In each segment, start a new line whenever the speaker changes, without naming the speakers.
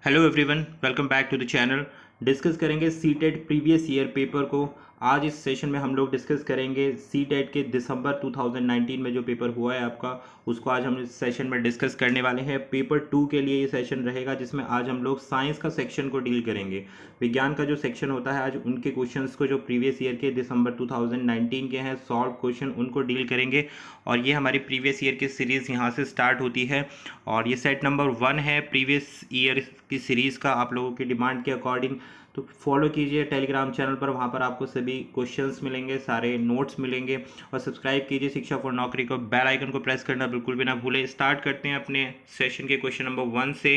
Hello everyone, welcome back to the channel. Discuss करेंगे CTET previous year paper को। आज इस सेशन में हम लोग डिस्कस करेंगे सीटेट के दिसंबर 2019 में जो पेपर हुआ है आपका, उसको आज हम इस सेशन में डिस्कस करने वाले हैं। पेपर 2 के लिए ये सेशन रहेगा, जिसमें आज हम लोग साइंस का सेक्शन को डील करेंगे। विज्ञान का जो सेक्शन होता है, आज उनके क्वेश्चंस को जो प्रीवियस ईयर के दिसंबर 2019 के हैं सॉल्व क्वेश्चन, उनको डील करेंगे। और ये हमारी प्रीवियस ईयर की सीरीज़ यहाँ से स्टार्ट होती है और ये सेट नंबर 1 है प्रीवियस ईयर की सीरीज़ का। आप लोगों की डिमांड के अकॉर्डिंग तो फॉलो कीजिए टेलीग्राम चैनल पर, वहाँ पर आपको सभी क्वेश्चंस मिलेंगे, सारे नोट्स मिलेंगे। और सब्सक्राइब कीजिए शिक्षा फॉर नौकरी को, बेल आइकन को प्रेस करना बिल्कुल भी ना भूलें। स्टार्ट करते हैं अपने सेशन के क्वेश्चन नंबर 1 से।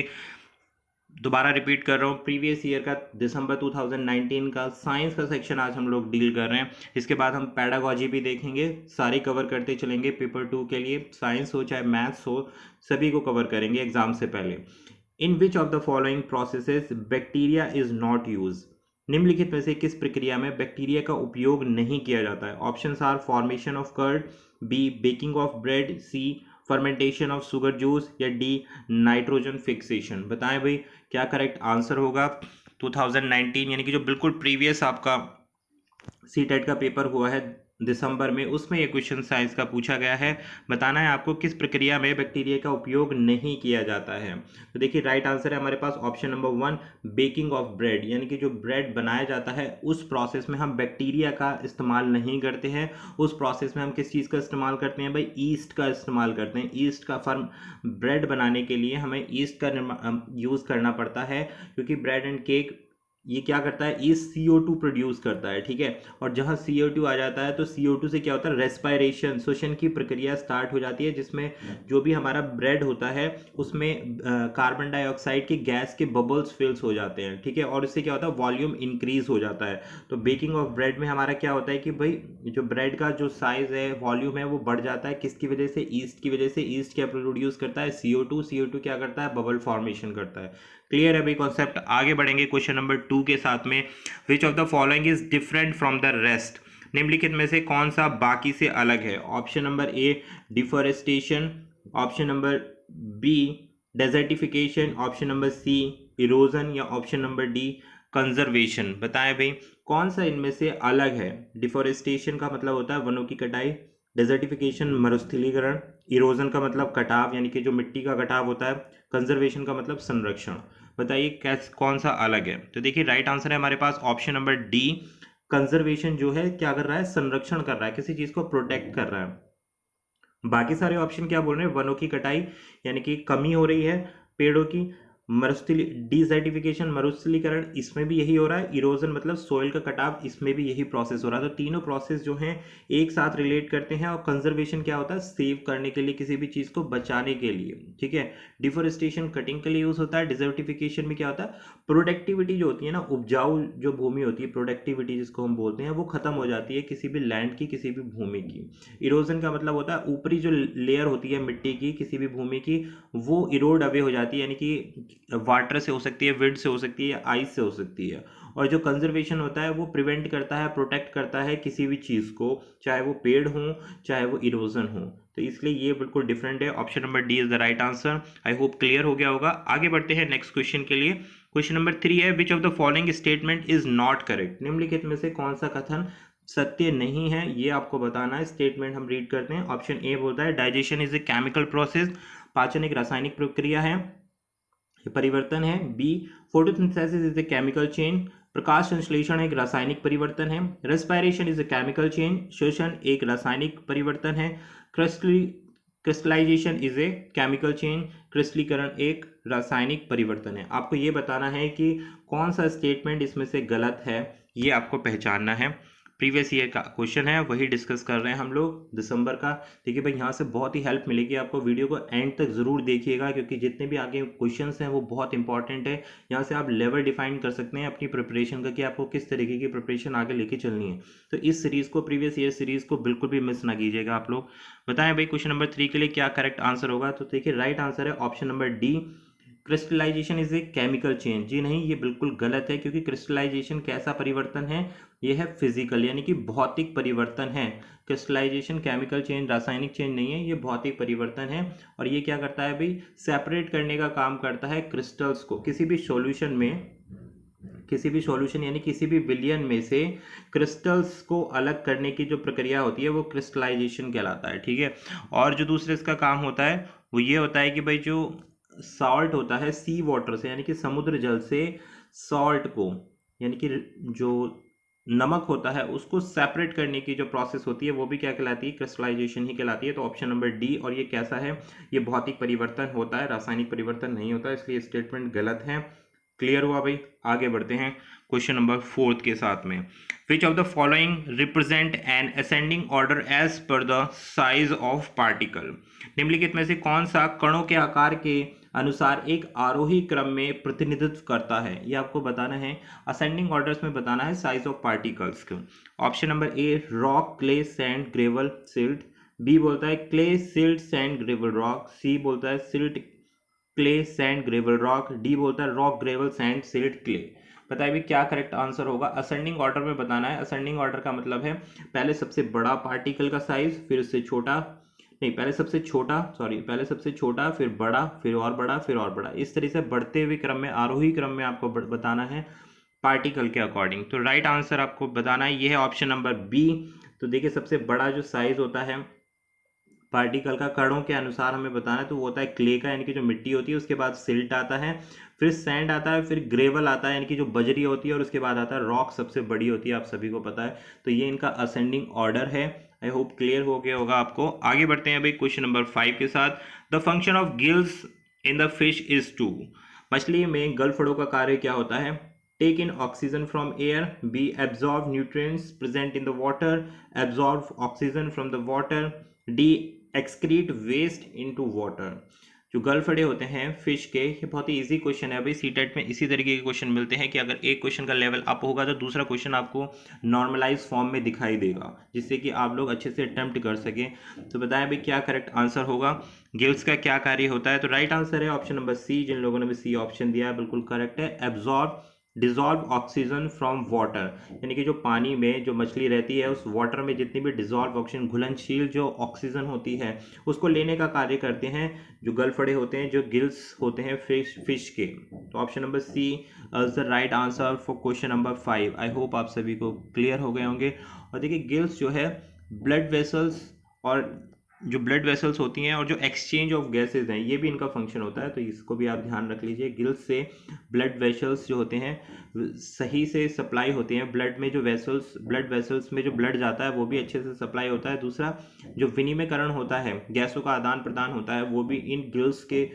दोबारा रिपीट कर रहा हूँ, प्रीवियस ईयर का दिसंबर 2019 का साइंस का सेक्शन आज हम लोग डील कर रहे हैं। इसके बाद हम पैडागॉजी भी देखेंगे, सारी कवर करते चलेंगे। पेपर 2 के लिए साइंस हो चाहे मैथ्स हो, सभी को कवर करेंगे एग्जाम से पहले। In which of the following processes bacteria is not use? निम्नलिखित में से किस प्रक्रिया में बैक्टीरिया का उपयोग नहीं किया जाता है? Options are formation of curd, B baking of bread, C fermentation of sugar juice, या डी नाइट्रोजन फिक्सेशन। बताएं भाई, क्या करेक्ट आंसर होगा? 2019 यानी कि जो बिल्कुल प्रीवियस आपका सीटेट का पेपर हुआ है दिसंबर में, उसमें ये क्वेश्चन साइंस का पूछा गया है। बताना है आपको किस प्रक्रिया में बैक्टीरिया का उपयोग नहीं किया जाता है। तो देखिए, राइट आंसर है हमारे पास option number 1, baking of bread. यानी कि जो ब्रेड बनाया जाता है उस प्रोसेस में हम बैक्टीरिया का इस्तेमाल नहीं करते हैं। उस प्रोसेस में हम किस चीज़ का इस्तेमाल करते हैं भाई? ईस्ट का इस्तेमाल करते हैं। ईस्ट का फर्म ब्रेड बनाने के लिए हमें ईस्ट का यूज़ करना पड़ता है, क्योंकि ब्रेड एंड केक ये क्या करता है? ईस्ट CO2 प्रोड्यूस करता है, ठीक है। और जहाँ CO2 आ जाता है तो CO2 से क्या होता है? रेस्पायरेशन, श्वसन की प्रक्रिया स्टार्ट हो जाती है, जिसमें जो भी हमारा ब्रेड होता है उसमें कार्बन डाइऑक्साइड के गैस के बबल्स फिल्स हो जाते हैं, ठीक है। और इससे क्या होता है? वॉल्यूम इंक्रीज हो जाता है। तो बेकिंग ऑफ ब्रेड में हमारा क्या होता है कि भाई जो ब्रेड का जो साइज है, वॉल्यूम है, वो बढ़ जाता है। किसकी वजह से? ईस्ट की वजह से। ईस्ट क्या प्रोड्यूस करता है? CO2 क्या करता है? बबल फॉर्मेशन करता है। क्लियर है भाई कॉन्सेप्ट? आगे बढ़ेंगे क्वेश्चन नंबर 2 के साथ में। Which of the following is different from the rest? निम्नलिखित में से कौन सा बाकी से अलग है? Option number A deforestation, option number B desertification, option number C erosion, या ऑप्शन नंबर डी कंजर्वेशन। बताएं भाई, कौन सा इनमें से अलग है? डिफॉरेस्टेशन का मतलब होता है वनों की कटाई, डेजर्टिफिकेशन मरुस्थलीकरण, इरोजन का मतलब कटाव यानी कि जो मिट्टी का कटाव होता है, कंजर्वेशन का मतलब संरक्षण। बताइए कैस कौन सा अलग है? तो देखिए, राइट आंसर है हमारे पास ऑप्शन नंबर डी। कंजर्वेशन जो है क्या कर रहा है? संरक्षण कर रहा है, किसी चीज को प्रोटेक्ट कर रहा है। बाकी सारे ऑप्शन क्या बोल रहे हैं? वनों की कटाई यानी कि कमी हो रही है पेड़ों की, मरुस्थली डिसर्टिफिकेशन मरुस्थलीकरण, इसमें भी यही हो रहा है। इरोजन मतलब सोइल का कटाव, इसमें भी यही प्रोसेस हो रहा है। तो तीनों प्रोसेस जो हैं एक साथ रिलेट करते हैं। और कंजर्वेशन क्या होता है? सेव करने के लिए, किसी भी चीज़ को बचाने के लिए, ठीक है। डिफोरेस्टेशन कटिंग के लिए यूज होता है। डिजर्टिफिकेशन में क्या होता है? प्रोडक्टिविटी जो होती है ना, उपजाऊ जो भूमि होती है, प्रोडक्टिविटी जिसको हम बोलते हैं, वो खत्म हो जाती है किसी भी लैंड की, किसी भी भूमि की। इरोजन का मतलब होता है ऊपरी जो लेयर होती है मिट्टी की, किसी भी भूमि की, वो इरोड अवे हो जाती है, यानी कि वाटर से हो सकती है, विंड से हो सकती है, या आइस से हो सकती है। और जो कंजर्वेशन होता है वो प्रिवेंट करता है, प्रोटेक्ट करता है किसी भी चीज़ को, चाहे वो पेड़ हो चाहे वो इरोजन हो। तो इसलिए ये बिल्कुल डिफरेंट है। Option number D is the right answer. I hope clear हो गया होगा। आगे बढ़ते हैं नेक्स्ट क्वेश्चन के लिए। क्वेश्चन नंबर 3 है, विच of the following statement is not correct? निम्नलिखित में से कौन सा कथन सत्य नहीं है, ये आपको बताना है। स्टेटमेंट हम रीड करते हैं। ऑप्शन ए बोलता है digestion is a chemical process, पाचन एक रासायनिक प्रक्रिया है, परिवर्तन है। B photosynthesis is a chemical change, प्रकाश संश्लेषण एक रासायनिक परिवर्तन है। Respiration is a chemical change, श्वसन एक रासायनिक परिवर्तन है। Crystallization is a chemical change, क्रिस्टलीकरण एक रासायनिक परिवर्तन है। आपको ये बताना है कि कौन सा स्टेटमेंट इसमें से गलत है, ये आपको पहचानना है। प्रीवियस ईयर का क्वेश्चन है, वही डिस्कस कर रहे हैं हम लोग दिसंबर का। देखिए भाई, यहाँ से बहुत ही हेल्प मिलेगी आपको। वीडियो को एंड तक ज़रूर देखिएगा, क्योंकि जितने भी आगे क्वेश्चंस हैं वो बहुत इंपॉर्टेंट है। यहाँ से आप लेवल डिफाइन कर सकते हैं अपनी प्रिपरेशन का, कि आपको किस तरीके की प्रिपरेशन आगे लेके चलनी है। तो इस सीरीज़ को, प्रीवियस ईयर सीरीज़ को बिल्कुल भी मिस ना कीजिएगा आप लोग। बताएं भाई, क्वेश्चन नंबर 3 के लिए क्या करेक्ट आंसर होगा? तो देखिए, राइट आंसर है option number D, crystallization is a chemical change, जी नहीं, ये बिल्कुल गलत है, क्योंकि क्रिस्टलाइजेशन कैसा परिवर्तन है, ये है फिजिकल यानी कि भौतिक परिवर्तन है। क्रिस्टलाइजेशन केमिकल चेंज, रासायनिक चेंज नहीं है, ये भौतिक परिवर्तन है। और ये क्या करता है भाई, सेपरेट करने का काम करता है क्रिस्टल्स को किसी भी सॉल्यूशन में, किसी भी सॉल्यूशन यानी किसी भी विलयन में से क्रिस्टल्स को अलग करने की जो प्रक्रिया होती है वो क्रिस्टलाइजेशन कहलाता है, ठीक है। और जो दूसरे इसका काम होता है वो ये होता है कि भाई जो सॉल्ट होता है सी वाटर से यानी कि समुद्र जल से सॉल्ट को यानी कि जो नमक होता है उसको सेपरेट करने की जो प्रोसेस होती है वो भी क्या कहलाती है, क्रिस्टलाइजेशन ही कहलाती है। तो ऑप्शन नंबर डी। और ये कैसा है, ये भौतिक परिवर्तन होता है, रासायनिक परिवर्तन नहीं होता, इसलिए स्टेटमेंट गलत है। क्लियर हुआ भाई। आगे बढ़ते हैं क्वेश्चन नंबर 4 के साथ में। Which of the following represent an ascending order as per the size of particle, निम्नलिखित में से कौन सा कणों के आकार के अनुसार एक आरोही क्रम में प्रतिनिधित्व करता है, ये आपको बताना है, असेंडिंग ऑर्डर्स में बताना है साइज ऑफ पार्टिकल्स को। Option number A rock, clay, sand, gravel, silt. B बोलता है clay, silt, sand, gravel, rock. C बोलता है silt, clay, sand, gravel, rock. D बोलता है rock, gravel, sand, silt, clay. बताइए भी क्या करेक्ट आंसर होगा। असेंडिंग ऑर्डर में बताना है। असेंडिंग ऑर्डर का मतलब है पहले सबसे बड़ा पार्टिकल का साइज, फिर उससे छोटा, नहीं पहले सबसे छोटा, सॉरी पहले सबसे छोटा, फिर बड़ा, फिर और बड़ा, फिर और बड़ा, इस तरह से बढ़ते हुए क्रम में, आरोही क्रम में आपको बताना है पार्टिकल के अकॉर्डिंग। तो राइट आंसर आपको बताना है ये है ऑप्शन नंबर बी। तो देखिए सबसे बड़ा जो साइज होता है पार्टिकल का कणों के अनुसार हमें बताना है तो वो होता है क्ले का यानी कि जो मिट्टी होती है, उसके बाद सिल्ट आता है, फिर सैंड आता है, फिर ग्रेवल आता है यानी कि जो बजरी होती है, और उसके बाद आता है रॉक, सबसे बड़ी होती है, आप सभी को पता है। तो ये इनका असेंडिंग ऑर्डर है। आई होप क्लियर हो गया होगा आपको। आगे बढ़ते हैं भाई क्वेश्चन नंबर 5 के साथ। The function of gills in the fish is to, मछली में गलफड़ों का कार्य क्या होता है, take in oxygen from air, B absorb nutrients present in the water, absorb oxygen from the water, D excrete waste into water. जो गलफड़े होते हैं फिश के, ये बहुत ही इजी क्वेश्चन है भाई, सीटेट में इसी तरीके के क्वेश्चन मिलते हैं कि अगर एक क्वेश्चन का लेवल अप होगा तो दूसरा क्वेश्चन आपको नॉर्मलाइज फॉर्म में दिखाई देगा, जिससे कि आप लोग अच्छे से अटेम्प्ट कर सकें। तो बताएं भाई क्या करेक्ट आंसर होगा, गिल्स का क्या कार्य होता है। तो राइट आंसर है ऑप्शन नंबर सी। जिन लोगों ने भी सी ऑप्शन दिया है बिल्कुल करेक्ट है। Absorb dissolve oxygen from water, यानी कि जो पानी में जो मछली रहती है उस वाटर में जितनी भी डिजॉल्व ऑक्सीजन, घुलनशील जो ऑक्सीजन होती है उसको लेने का कार्य करते हैं जो गलफड़े होते हैं, जो गिल्स होते हैं फिश के। तो option number C is the right answer for question number 5। I hope आप सभी को क्लियर हो गए होंगे। और देखिए गिल्स जो है ब्लड वेसल्स, और जो ब्लड वेसल्स होती हैं और जो एक्सचेंज ऑफ गैसेज हैं, ये भी इनका फंक्शन होता है, तो इसको भी आप ध्यान रख लीजिए। गिल्स से ब्लड वेसल्स जो होते हैं सही से सप्लाई होते हैं, ब्लड में जो वेसल्स, ब्लड वेसल्स में जो ब्लड जाता है वो भी अच्छे से सप्लाई होता है। दूसरा जो विनिमयकरण होता है, गैसों का आदान प्रदान होता है, वो भी इन गिल्स के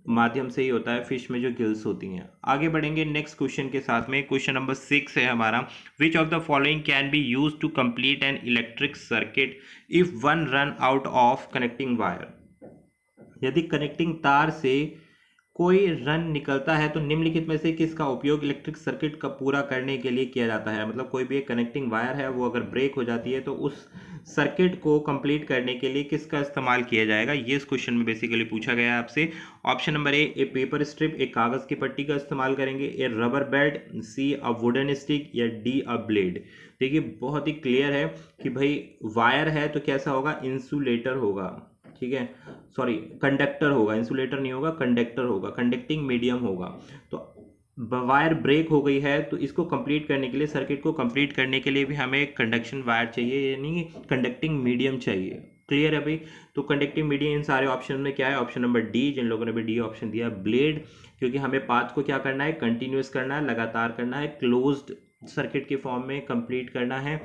माध्यम से ही होता है, फिश में जो गिल्स होती हैं। आगे बढ़ेंगे नेक्स्ट क्वेश्चन के साथ में। क्वेश्चन नंबर 6 है हमारा। Which of the following can be use to complete an electric circuit if one run out of connecting wire, यदि कनेक्टिंग तार से कोई रन निकलता है तो निम्नलिखित में से किसका उपयोग इलेक्ट्रिक सर्किट का पूरा करने के लिए किया जाता है। मतलब कोई भी एक कनेक्टिंग वायर है वो अगर ब्रेक हो जाती है तो उस सर्किट को कंप्लीट करने के लिए किसका इस्तेमाल किया जाएगा, ये इस क्वेश्चन में बेसिकली पूछा गया है आपसे। Option number A paper strip, एक कागज की पट्टी का इस्तेमाल करेंगे, A rubber band, C a wooden stick, या डी अ ब्लेड। देखिए बहुत ही क्लियर है कि भाई वायर है तो कैसा होगा, इंसुलेटर होगा, ठीक है, सॉरी कंडक्टर होगा, इंसुलेटर नहीं होगा, कंडक्टर होगा, कंडक्टिंग मीडियम होगा। तो वायर ब्रेक हो गई है तो इसको कंप्लीट करने के लिए, सर्किट को कंप्लीट करने के लिए भी हमें एक कंडक्शन वायर चाहिए, यानी कंडक्टिंग मीडियम चाहिए। क्लियर है भाई। तो कंडक्टिंग मीडियम इन सारे ऑप्शन में क्या है, ऑप्शन नंबर डी। जिन लोगों ने भी डी ऑप्शन दिया, ब्लेड, क्योंकि हमें पाथ को क्या करना है, कंटिन्यूस करना है, लगातार करना है, क्लोज्ड सर्किट के फॉर्म में कंप्लीट करना है।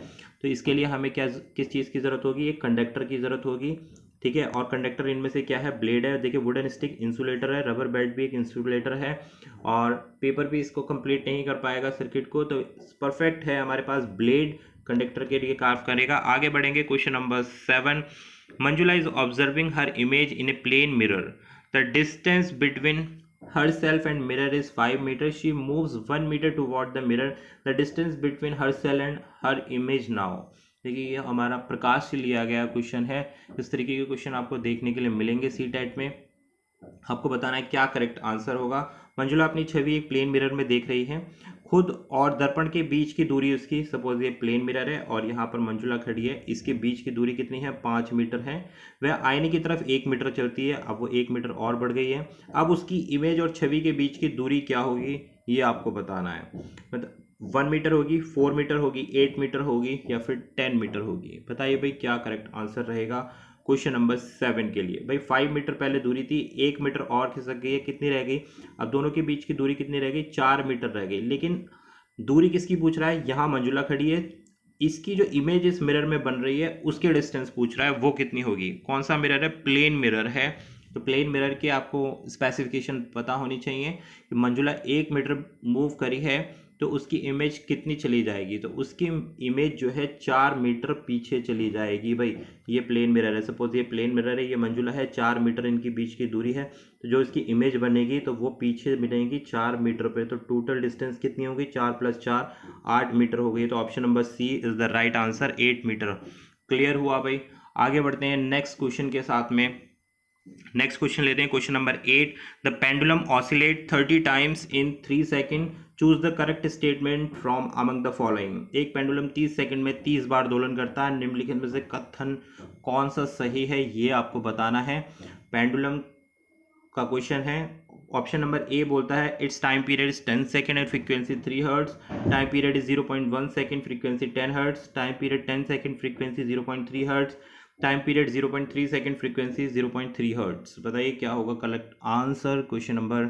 तो इसके लिए हमें क्या, किस चीज़ की ज़रूरत होगी, एक कंडक्टर की ज़रूरत होगी, ठीक है। और कंडक्टर इनमें से क्या है, ब्लेड है, देखिए वुडन स्टिक इंसुलेटर है, रबर बैंड भी एक इंसुलेटर है, और पेपर भी इसको कंप्लीट नहीं कर पाएगा सर्किट को। तो परफेक्ट है हमारे पास ब्लेड, कंडक्टर के लिए काम करेगा। आगे बढ़ेंगे question number 7। Manjula is observing her image in a plane mirror, the distance between herself and mirror is 5 meters. She moves 1 meter toward the mirror. The distance between herself and her image now. देखिए ये हमारा प्रकाश से लिया गया question है। इस तरीके के क्वेश्चन आपको देखने के लिए मिलेंगे सी टेट में। आपको बताना है क्या करेक्ट आंसर होगा। मंजुला अपनी छवि एक प्लेन मिरर में देख रही है। खुद और दर्पण के बीच की दूरी उसकी, सपोज ये प्लेन मिरर है और यहाँ पर मंजुला खड़ी है, इसके बीच की दूरी कितनी है, 5 मीटर है। वह आईने की तरफ 1 मीटर चलती है, अब वो 1 मीटर और बढ़ गई है। अब उसकी इमेज और छवि के बीच की दूरी क्या होगी, ये आपको बताना है। मतलब 1 मीटर होगी, 4 मीटर होगी, 8 मीटर होगी या फिर 10 मीटर होगी। बताइए भाई क्या करेक्ट आंसर रहेगा क्वेश्चन नंबर 7 के लिए। भाई 5 मीटर पहले दूरी थी, 1 मीटर और खिसक गई है, कितनी रह गई, अब दोनों के बीच की दूरी कितनी रह गई, 4 मीटर रह गई। लेकिन दूरी किसकी पूछ रहा है, यहाँ मंजुला खड़ी है, इसकी जो इमेज इस मिरर में बन रही है उसके डिस्टेंस पूछ रहा है, वो कितनी होगी। कौन सा मिरर है, प्लेन मिरर है। तो प्लेन मिरर की आपको स्पेसिफिकेशन पता होनी चाहिए कि मंजुला 1 मीटर मूव करी है तो उसकी इमेज कितनी चली जाएगी, तो उसकी इमेज जो है 4 मीटर पीछे चली जाएगी। भाई ये प्लेन मिरर है, सपोज ये प्लेन मिरर है, ये मंजुला है, 4 मीटर इनकी बीच की दूरी है, तो जो इसकी इमेज बनेगी तो वो पीछे मिलेगी 4 मीटर पे। तो टोटल डिस्टेंस कितनी होगी, 4 + 4 8 मीटर हो गई। तो option number C is the right answer, 8 metre. Clear हुआ भाई। आगे बढ़ते हैं नेक्स्ट क्वेश्चन के साथ में। नेक्स्ट क्वेश्चन लेते हैं, question number 8। The pendulum oscillate 30 times in 3 second, choose the correct statement from among the following. एक पेंडुलम 30 सेकंड में 30 बार दोलन करता है, निम्नलिखित में से कथन कौन सा सही है, ये आपको बताना है। पेंडुलम का क्वेश्चन है। ऑप्शन नंबर ए बोलता है it's time period is 10 second and frequency 3 hertz, time period is 0.1 second, frequency 10 hertz, time period 10 second, frequency 0.3 hertz, time period 0.3 second, frequency 0.3 hertz. बताइए क्या होगा करेक्ट आंसर क्वेश्चन नंबर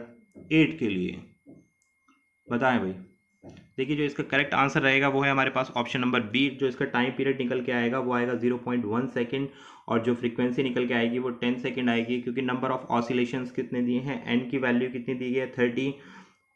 8 के लिए, बताएं भाई। देखिए जो इसका करेक्ट आंसर रहेगा वो है हमारे पास ऑप्शन नंबर बी। जो इसका टाइम पीरियड निकल के आएगा वो आएगा 0.1 सेकंड, और जो फ्रीक्वेंसी निकल के आएगी वो 10 सेकंड आएगी, क्योंकि नंबर ऑफ ऑसिलेशंस कितने दिए हैं, एन की वैल्यू कितनी दी गई है 30,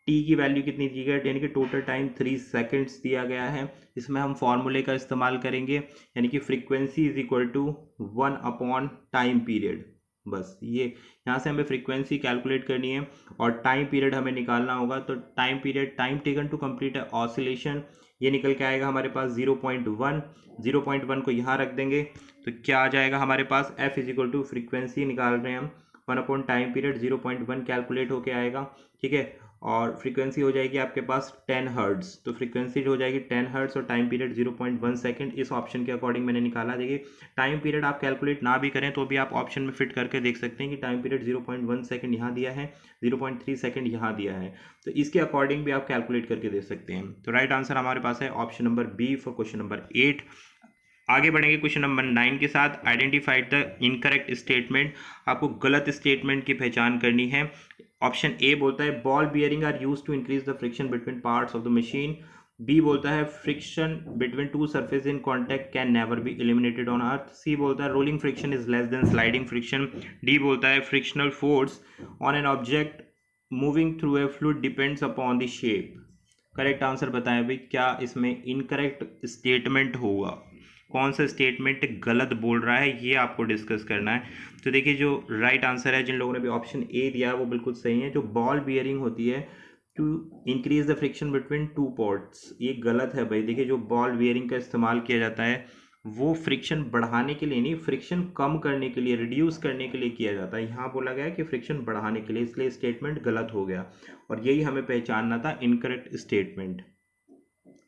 टी की वैल्यू कितनी दी गई है, यानी कि टोटल टाइम 3 सेकंड्स दिया गया है। इसमें हम फॉर्मूले का इस्तेमाल करेंगे, यानी कि फ्रीक्वेंसी इज इक्वल टू 1/टाइम पीरियड। बस ये यहाँ से हमें फ्रीक्वेंसी कैलकुलेट करनी है और टाइम पीरियड हमें निकालना होगा। तो time period, time taken to complete oscillation, ये निकल के आएगा हमारे पास 0.1। 0.1 को यहाँ रख देंगे तो क्या आ जाएगा हमारे पास, F is equal to frequency निकाल रहे हैं हम, 1/टाइम पीरियड 0.1 कैलकुलेट होके आएगा, ठीक है। और फ्रीक्वेंसी हो जाएगी आपके पास 10 हर्ट्ज, तो फ्रीक्वेंसी हो जाएगी 10 हर्ट्ज और टाइम पीरियड 0.1 सेकंड। इस ऑप्शन के अकॉर्डिंग मैंने निकाला। देखिए टाइम पीरियड आप कैलकुलेट ना भी करें तो भी आप ऑप्शन में फिट करके देख सकते हैं कि टाइम पीरियड 0.1 सेकंड यहाँ दिया है, 0.3 सेकंड यहाँ दिया है, तो इसके अकॉर्डिंग भी आप कैलकुलेट करके देख सकते हैं। तो राइट आंसर हमारे पास है option number B for question number 8। आगे बढ़ेंगे क्वेश्चन नंबर 9 के साथ। आइडेंटिफाइड द इनकरेक्ट स्टेटमेंट, आपको गलत स्टेटमेंट की पहचान करनी है। ऑप्शन ए बोलता है ball bearing are used to increase the friction between parts of the machine. B बोलता है friction between two surface in contact can never be eliminated on earth. C बोलता है rolling friction is less than sliding friction. D बोलता है frictional force on an object moving through a fluid depends upon the shape. Correct answer बताएं भाई, क्या इसमें incorrect statement होगा, कौन सा स्टेटमेंट गलत बोल रहा है, ये आपको डिस्कस करना है। तो देखिए जो राइट आंसर है, जिन लोगों ने भी ऑप्शन ए दिया है वो बिल्कुल सही है। जो बॉल बियरिंग होती है to increase the friction between two pots, ये गलत है भाई। देखिए जो बॉल बियरिंग का इस्तेमाल किया जाता है वो फ्रिक्शन बढ़ाने के लिए नहीं, फ्रिक्शन कम करने के लिए, रिड्यूस करने के लिए किया जाता है। यहाँ बोला गया है कि फ्रिक्शन बढ़ाने के लिए, इसलिए स्टेटमेंट गलत हो गया और यही हमें पहचानना था, इनकरेक्ट स्टेटमेंट,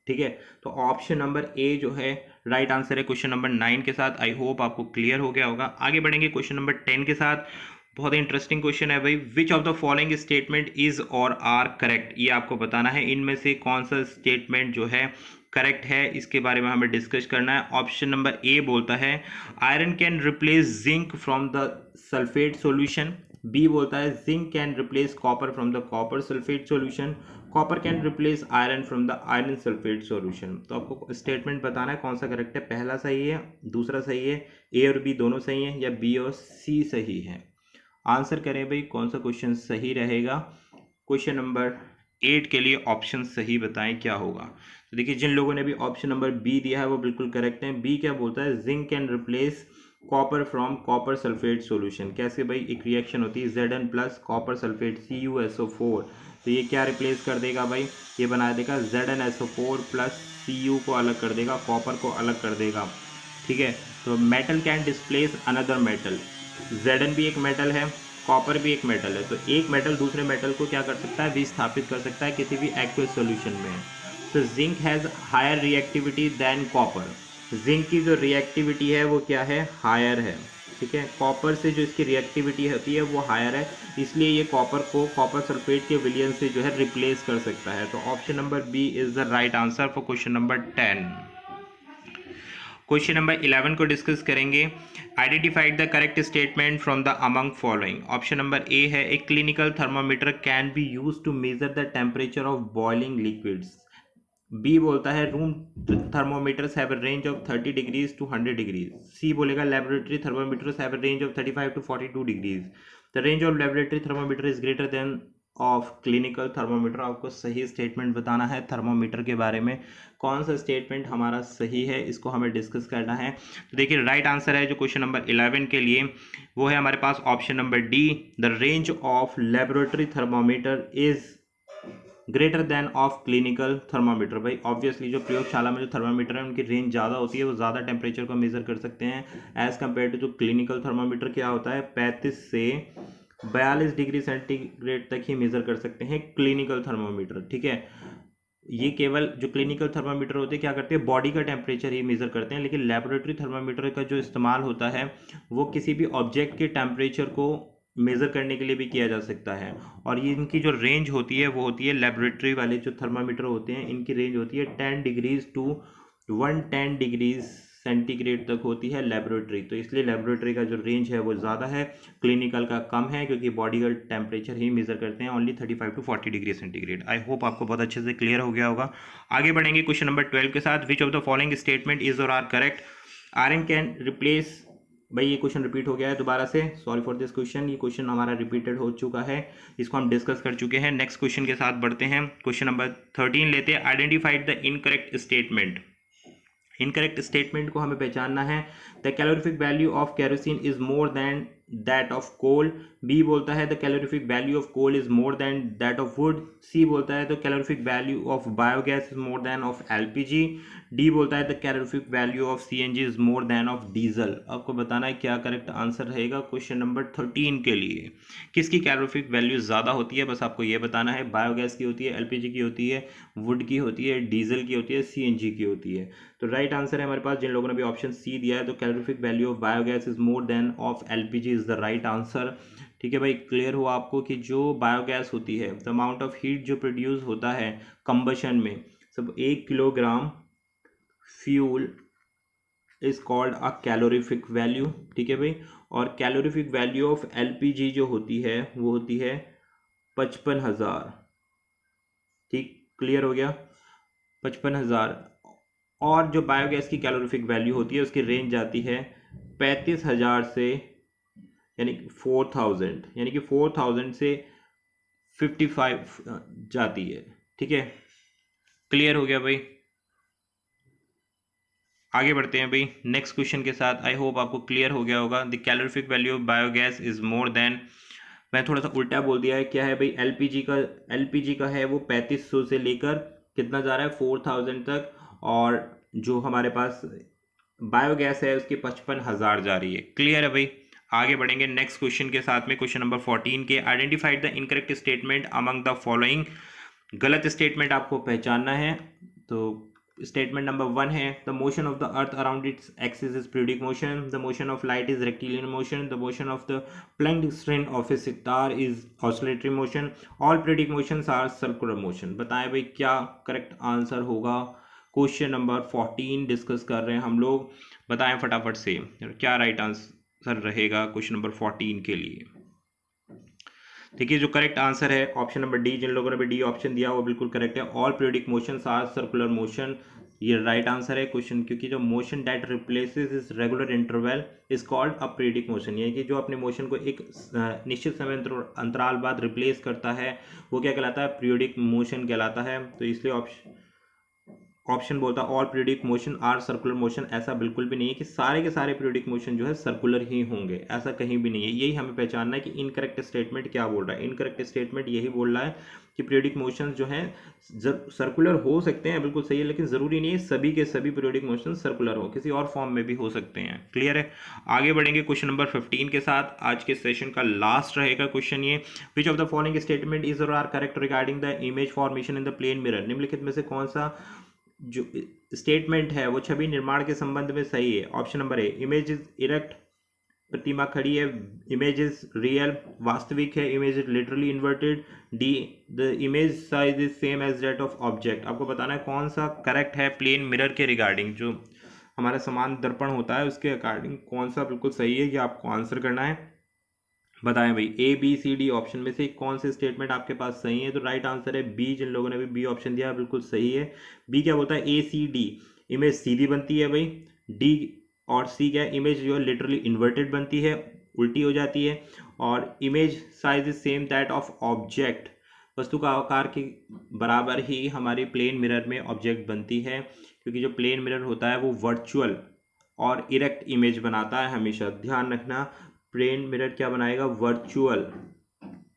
ठीक है। तो ऑप्शन नंबर ए जो है राइट आंसर है क्वेश्चन नंबर 9 के साथ। आई होप आपको क्लियर हो गया होगा। आगे बढ़ेंगे क्वेश्चन नंबर 10 के साथ। बहुत ही इंटरेस्टिंग क्वेश्चन है भाई। विच of the following statement is or are correct, ये आपको बताना है इनमें से कौन सा स्टेटमेंट जो है करेक्ट है, इसके बारे में हमें डिस्कस करना है। ऑप्शन नंबर ए बोलता है iron can replace zinc from the sulphate solution. B बोलता है zinc can replace copper from the copper sulphate solution. Copper can replace iron from the iron sulphate solution. तो आपको statement बताना है कौन सा करेक्ट है, पहला सही है, दूसरा सही है, ए और बी दोनों सही है, या बी और सी सही है। आंसर करें भाई कौन सा क्वेश्चन सही रहेगा। क्वेश्चन नंबर 8 के लिए ऑप्शन सही बताएं क्या होगा। तो देखिए जिन लोगों ने भी ऑप्शन नंबर बी दिया है वो बिल्कुल करेक्ट है। बी क्या बोलता है, zinc can replace copper from copper sulphate solution. कैसे भाई, एक रिएक्शन होती है Zn plus copper sulphate CuSO4, तो ये क्या रिप्लेस कर देगा भाई, ये बना देगा ZnSO4 प्लस Cu को अलग कर देगा, कॉपर को अलग कर देगा, ठीक है। तो metal can displace another metal, Zn भी एक मेटल है, कॉपर भी एक मेटल है, तो एक मेटल दूसरे मेटल को क्या कर सकता है, विस्थापित कर सकता है किसी भी एक्वस सॉल्यूशन में। तो zinc has higher reactivity than copper, zinc की जो रिएक्टिविटी है वो क्या है, हायर है, ठीक है। कॉपर से जो इसकी रिएक्टिविटी होती है वो हायर है, इसलिए ये कॉपर को कॉपर सल्फेट के विलयन से जो है रिप्लेस कर सकता है। तो option number B is the right answer for question number 10। Question number 11 को डिस्कस करेंगे। Identified the correct statement from the among following. Option number A है, a clinical thermometer can be use to measure the temperature of boiling liquids. B बोलता है room thermometers have a range of 30 degrees to 100 degrees. C बोलेगा laboratory thermometers have a range of 35 to 42 degrees. The range of laboratory thermometer is greater than of clinical thermometer. आपको सही statement बताना है thermometer के बारे में, कौन सा स्टेटमेंट हमारा सही है, इसको हमें डिस्कस करना है। तो देखिए राइट आंसर है जो क्वेश्चन नंबर 11 के लिए वो है हमारे पास option number D, the range of laboratory thermometer is greater than of clinical thermometer. भाई ऑब्वियसली जो प्रयोगशाला में जो थर्मामीटर है उनकी रेंज ज़्यादा होती है, वो ज़्यादा टेम्परेचर को मेज़र कर सकते हैं एज़ कम्पेयर टू जो क्लिनिकल थर्मामीटर क्या होता है 35 से 42 डिग्री सेंटीग्रेड तक ही मेज़र कर सकते हैं क्लिनिकल थर्मामीटर, ठीक है। ये केवल जो क्लिनिकल थर्मामीटर होते हैं क्या करते हैं, बॉडी का टेम्परेचर ही मेज़र करते हैं, लेकिन लेबोरेटरी थर्मामीटर का जो इस्तेमाल होता है वो किसी भी ऑब्जेक्ट के टेम्परेचर को मेज़र करने के लिए भी किया जा सकता है। और ये इनकी जो रेंज होती है वो होती है, लेबोरेटरी वाले जो थर्मामीटर होते हैं इनकी रेंज होती है 10 डिग्रीज टू 110 डिग्रीज सेंटीग्रेड तक होती है लेबोरेटरी। तो इसलिए लेबोरेटरी का जो रेंज है वो ज़्यादा है, क्लिनिकल का कम है, क्योंकि बॉडी का टेम्परेचर ही मेज़र करते हैं only 35 to 40 degree centigrade. I hope आपको बहुत अच्छे से क्लियर हो गया होगा। आगे बढ़ेंगे क्वेश्चन नंबर 12 के साथ। Which of the following statement is or are correct. Iron can replace, भाई ये क्वेश्चन रिपीट हो गया है दोबारा से, सॉरी फॉर दिस क्वेश्चन, ये क्वेश्चन हमारा रिपीटेड हो चुका है, इसको हम डिस्कस कर चुके हैं। नेक्स्ट क्वेश्चन के साथ बढ़ते हैं। क्वेश्चन नंबर 13 लेते हैं। Identified the incorrect statement. Incorrect statement को हमें पहचानना है। The calorific value of kerosene is more than that of coal. B बोलता है the calorific value of coal is more than that of wood. C बोलता है the calorific value of biogas is more than of LPG. D बोलता है the calorific value of CNG is more than of diesel. आपको बताना है क्या correct answer रहेगा question number 13 के लिए। किसकी कैलोरीफिक वैल्यू ज़्यादा होती है, बस आपको ये बताना है। बायोगैस की होती है, एलपीजी की होती है, वुड की होती है, डीजल की होती है, सीएनजी की होती है। तो राइट आंसर है हमारे पास, जिन लोगों ने भी ऑप्शन सी दिया है, तो calorific value of biogas is more than of LPG is the right answer. ठीक है भाई, क्लियर हुआ आपको कि जो बायोगैस होती है, द अमाउंट ऑफ हीट जो प्रोड्यूस होता है कंबशन में, सब 1 kilogram fuel is called a calorific value. ठीक है भाई, और कैलोरीफिक वैल्यू ऑफ एलपीजी जो होती है वो होती है 55,000। ठीक, क्लियर हो गया, 55,000। और जो बायोगैस की कैलोरीफिक वैल्यू होती है उसकी रेंज जाती है 35,000 से, यानी कि 4,000, यानी कि 4,000 से 55 जाती है। ठीक है, क्लियर हो गया भाई। आगे बढ़ते हैं भाई नेक्स्ट क्वेश्चन के साथ। आई होप आपको क्लियर हो गया होगा। The calorific value of biogas is more then, मैं थोड़ा सा उल्टा बोल दिया है, क्या है भाई, एलपीजी का है वो 3500 से लेकर कितना जा रहा है 4,000 तक, और जो हमारे पास बायोगैस है उसकी 55,000 जा रही है। क्लियर है भाई। आगे बढ़ेंगे नेक्स्ट क्वेश्चन के साथ में, क्वेश्चन नंबर 14 के। Identified the incorrect statement among the following. गलत स्टेटमेंट आपको पहचानना है। तो स्टेटमेंट नंबर 1 है, the motion of the earth around its axis is periodic motion, the motion of light is rectilinear motion, the motion of the plucked string of a sitar is oscillatory motion, all periodic motions are circular motion. बताएं भाई क्या correct answer होगा। Question number 14 discuss कर रहे हैं हम लोग, बताएं फटाफट से क्या राइट आंसर रहेगा क्वेश्चन नंबर 14 के लिए। देखिए जो करेक्ट आंसर है ऑप्शन नंबर डी, जिन लोगों ने भी डी ऑप्शन दिया वो बिल्कुल करेक्ट है। All periodic motions are circular motion, ये राइट आंसर है क्वेश्चन, क्योंकि जो motion that replaces is regular interval is called a periodic motion, यानी कि जो अपने मोशन को एक निश्चित समय अंतराल बाद रिप्लेस करता है वो क्या कहलाता है, पीरियडिक मोशन कहलाता है। तो इसलिए ऑप्शन ऑप्शन बोलता है all periodic motion are circular motion, ऐसा बिल्कुल भी नहीं है कि सारे के सारे पीरियोडिक मोशन जो है सर्कुलर ही होंगे, ऐसा कहीं भी नहीं है। यही हमें पहचानना है कि इनकरेक्ट स्टेटमेंट क्या बोल रहा है। इनकरेक्ट स्टेटमेंट यही बोल रहा है कि पीरियोडिक मोशन जो है सर्कुलर हो सकते हैं, बिल्कुल सही है, लेकिन ज़रूरी नहीं है सभी के सभी पीरियोडिक मोशन सर्कुलर हो, किसी और फॉर्म में भी हो सकते हैं। क्लियर है। आगे बढ़ेंगे क्वेश्चन नंबर 15 के साथ। आज के सेशन का लास्ट रहेगा क्वेश्चन ये, which of the following statement is or are correct regarding the image formation in the plane mirror. निम्नलिखित में से कौन सा जो स्टेटमेंट है वो छवि निर्माण के संबंध में सही है। Option number A, image is erect, प्रतिमा खड़ी है, इमेज इज रियल, वास्तविक है, image is literally inverted, D the image size is same as that of object. आपको बताना है कौन सा करेक्ट है प्लेन मिरर के रिगार्डिंग, जो हमारा समान दर्पण होता है उसके अकॉर्डिंग कौन सा बिल्कुल सही है, ये आपको आंसर करना है। बताएं भाई, A B C D option में से कौन से स्टेटमेंट आपके पास सही है। तो राइट आंसर है बी, जिन लोगों ने भी बी ऑप्शन दिया बिल्कुल सही है। बी क्या बोलता है, ए सी डी, इमेज सीधी बनती है भाई। डी और सी क्या है, इमेज जो है लिटरली इन्वर्टेड बनती है, उल्टी हो जाती है। और image size is same that of object, वस्तु का आकार के बराबर ही हमारी प्लेन मिरर में ऑब्जेक्ट बनती है, क्योंकि जो प्लेन मिरर होता है वो वर्चुअल और इरेक्ट इमेज बनाता है। हमेशा ध्यान रखना, प्लेन मिरर क्या बनाएगा, वर्चुअल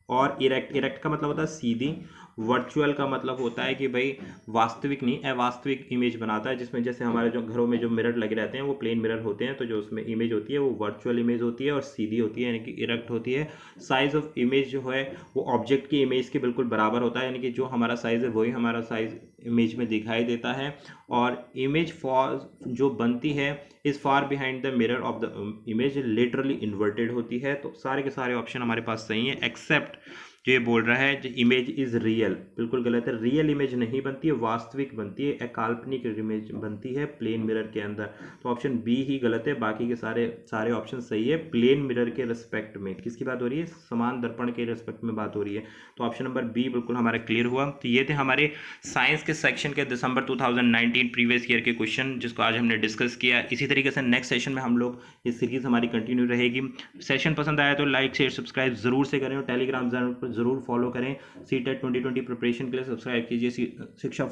और इरेक्ट। इरेक्ट का मतलब होता है सीधी, वर्चुअल का मतलब होता है कि भाई वास्तविक नहीं, अवास्तविक इमेज बनाता है, जिसमें जैसे हमारे जो घरों में जो मिरर लगे रहते हैं वो प्लेन मिरर होते हैं, तो जो उसमें इमेज होती है वो वर्चुअल इमेज होती है और सीधी होती है, यानी कि इरेक्ट होती है। साइज ऑफ इमेज जो है वो ऑब्जेक्ट की इमेज के बिल्कुल बराबर होता है, यानी कि जो हमारा साइज है वही हमारा साइज इमेज में दिखाई देता है। और इमेज फॉर जो बनती है is far behind the mirror of the image, literally inverted होती है। तो सारे के सारे ऑप्शन हमारे पास सही है, एक्सेप्ट जो ये बोल रहा है इमेज इज रियल, बिल्कुल गलत है। रियल इमेज नहीं बनती है, वास्तविक बनती है, एक काल्पनिक इमेज बनती है प्लेन मिरर के अंदर। तो ऑप्शन बी ही गलत है, बाकी के सारे सारे ऑप्शन सही है। प्लेन मिरर के रिस्पेक्ट में किसकी बात हो रही है, समान दर्पण के रिस्पेक्ट में बात हो रही है। तो ऑप्शन नंबर बी बिल्कुल हमारा क्लियर हुआ। तो ये थे हमारे साइंस के सेक्शन के दिसंबर 2019 प्रीवियस ईयर के क्वेश्चन, जिसको आज हमने डिस्कस किया। इसी तरीके से नेक्स्ट सेशन में हम लोग, ये सीरीज हमारी कंटिन्यू रहेगी। सेशन पसंद आया तो लाइक शेयर सब्सक्राइब जरूर से करें और टेलीग्राम चैनल पर जरूर फॉलो करें। सीटेट 2020 प्रिपरेशन के लिए सब्सक्राइब कीजिए शिक्षा